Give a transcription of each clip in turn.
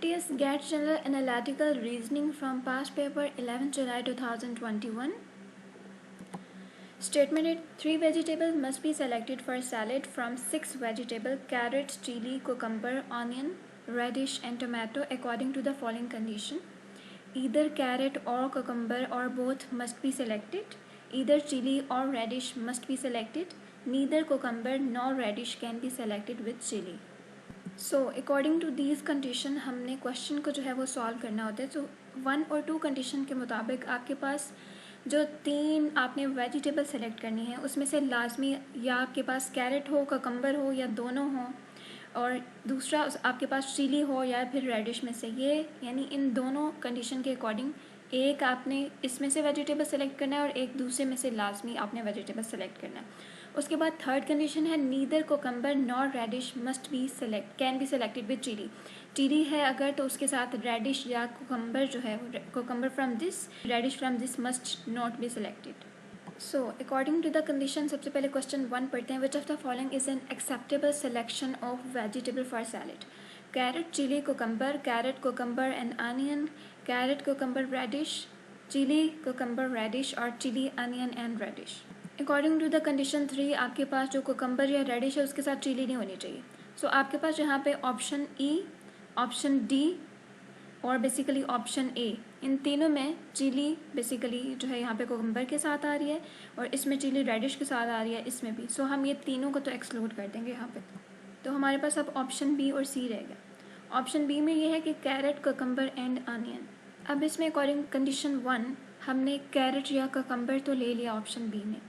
MTS GAT General Analytical Reasoning from past paper 11 July 2021. Statement 8. 3 vegetables must be selected for salad from 6 vegetables: carrot, chili, cucumber, onion, radish and tomato according to the following condition. Either carrot or cucumber or both must be selected. Either chili or radish must be selected. Neither cucumber nor radish can be selected with chili. So according to these condition हमने question को जो है वो solve करना होता है. सो 1 और 2 condition के मुताबिक आपके पास जो 3 आपने वेजिटेबल सेलेक्ट करनी है उसमें से लाजमी या आपके पास कैरेट हो, ककम्बर हो या दोनों हो, और दूसरा आपके पास चिली हो या फिर रेडिश में से. ये यानी इन दोनों कंडीशन के अकॉर्डिंग एक आपने इसमें से वेजिटेबल सेलेक्ट करना है और एक दूसरे में से लाजमी आपने वेजिटेबल सेलेक्ट करना है. उसके बाद थर्ड कंडीशन है neither cucumber nor radish must be can be selected with chili. Chili है अगर तो उसके साथ रेडिश या कोकम्बर जो है cucumber from this radish from this must not be selected. So according to the condition सबसे पहले क्वेश्चन 1 पढ़ते हैं. Which of the following is an acceptable selection of vegetable for salad? Carrot, chilli, cucumber, carrot, cucumber and onion, carrot, cucumber, radish, chilli, cucumber, radish और chilli, onion and radish. According to the condition 3 आपके पास जो cucumber या reddish है उसके साथ chilli नहीं होनी चाहिए. सो आपके पास यहाँ पे ऑप्शन ई, ऑप्शन डी और बेसिकली ऑप्शन ए, इन तीनों में चिली बेसिकली जो है यहाँ पे कोकम्बर के साथ आ रही है और इसमें चिली रेडिश के साथ आ रही है इसमें भी. सो हम ये तीनों को तो एक्सक्लूड कर देंगे यहाँ पे. तो हमारे पास अब ऑप्शन बी और सी रहेगा. ऑप्शन बी में ये है कि कैरेट, कोकम्बर एंड अनियन. अब इसमें अकॉर्डिंग कंडीशन 1 हमने कैरेट या कोकम्बर तो ले लिया ऑप्शन बी में,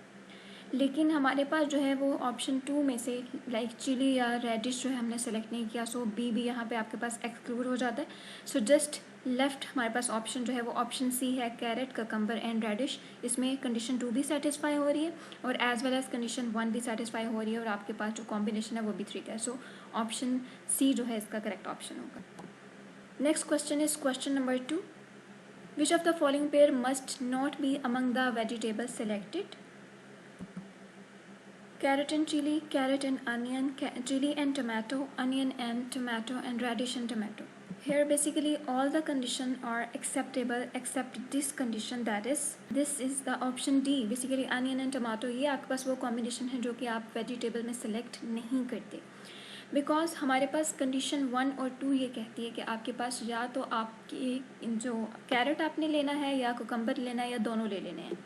लेकिन हमारे पास जो है वो ऑप्शन 2 में से लाइक चिली या रेडिश जो है हमने सेलेक्ट नहीं किया. सो बी भी यहाँ पे आपके पास एक्सक्लूड हो जाता है. सो जस्ट लेफ्ट हमारे पास ऑप्शन जो है वो ऑप्शन सी है, कैरेट, कोकम्बर एंड रेडिश. इसमें कंडीशन 2 भी सेटिस्फाई हो रही है और एज वेल एज कंडीशन 1 भी सेटिस्फाई हो रही है और आपके पास जो कॉम्बिनेशन है वो भी 3 का है. सो ऑप्शन सी जो है इसका करेक्ट ऑप्शन होगा. Next question is question number 2. Which of the following pair must not B among the vegetables selected? Carrot and chili, carrot and onion, chili and tomato, onion and tomato, and radish and tomato. Here basically all the condition are acceptable except this condition, that is this is the option D, basically onion and tomato. ये आपके पास वो combination है जो कि आप vegetable में select नहीं करते, बिकॉज हमारे पास कंडीशन 1 और 2 ये कहती है कि आपके पास या तो आपकी जो कैरेट आपने लेना है या कोकम्बर लेना है या दोनों ले लेने हैं,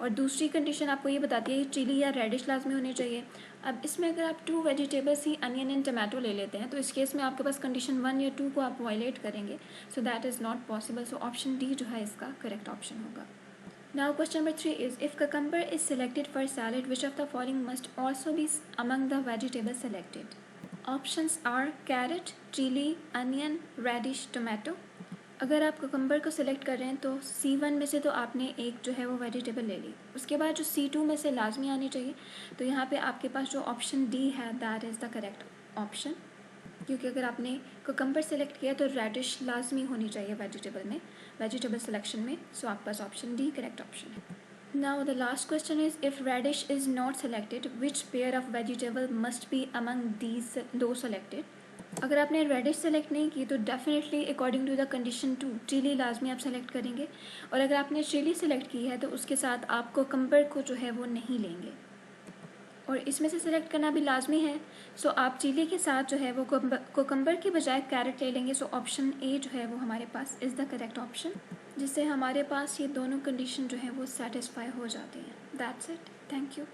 और दूसरी कंडीशन आपको ये बताती है कि चिली या रेडिश लाजमी होनी चाहिए. अब इसमें अगर आप 2 vegetables he onion and tomato ले लेते हैं तो इस केस में आपके पास कंडीशन 1 या 2 को आप वायलेट करेंगे. So that is not possible. So option D जो है इसका करेक्ट ऑप्शन होगा. Now question number 3 is if cucumber is selected for salad which of the following must also be among the vegetables selected? Options are carrot, chili, onion, radish, tomato. अगर आप cucumber को select कर रहे हैं तो C1 में से तो आपने एक जो है वो वेजिटेबल ले ली. उसके बाद जो C2 में से लाजमी आनी चाहिए. तो यहाँ पे आपके पास जो ऑप्शन डी है that is the correct option, क्योंकि अगर आपने कोकम्बर सेलेक्ट किया तो रेडिश लाजमी होनी चाहिए वेजिटेबल सिलेक्शन में. सो आपके पास ऑप्शन डी करेक्ट ऑप्शन है. Now the last question is if radish is not selected which pair of vegetable must be among these दो सेलेक्टेड? अगर आपने रेडिश सेलेक्ट नहीं की तो definitely according to the condition 2 chili लाजमी आप select करेंगे, और अगर आपने चिली सेलेक्ट की है तो उसके साथ आप कोकम्बर को जो है वो नहीं लेंगे और इसमें से सेलेक्ट करना भी लाजमी है. सो आप चिली के साथ जो है वो कोकम्बर के बजाय कैरेट ले लेंगे. सो ऑप्शन ए जो है वो हमारे पास इज़ द करेक्ट ऑप्शन, जिससे हमारे पास ये दोनों कंडीशन जो है वो सेटिस्फाई हो जाती हैं. That's it. Thank you.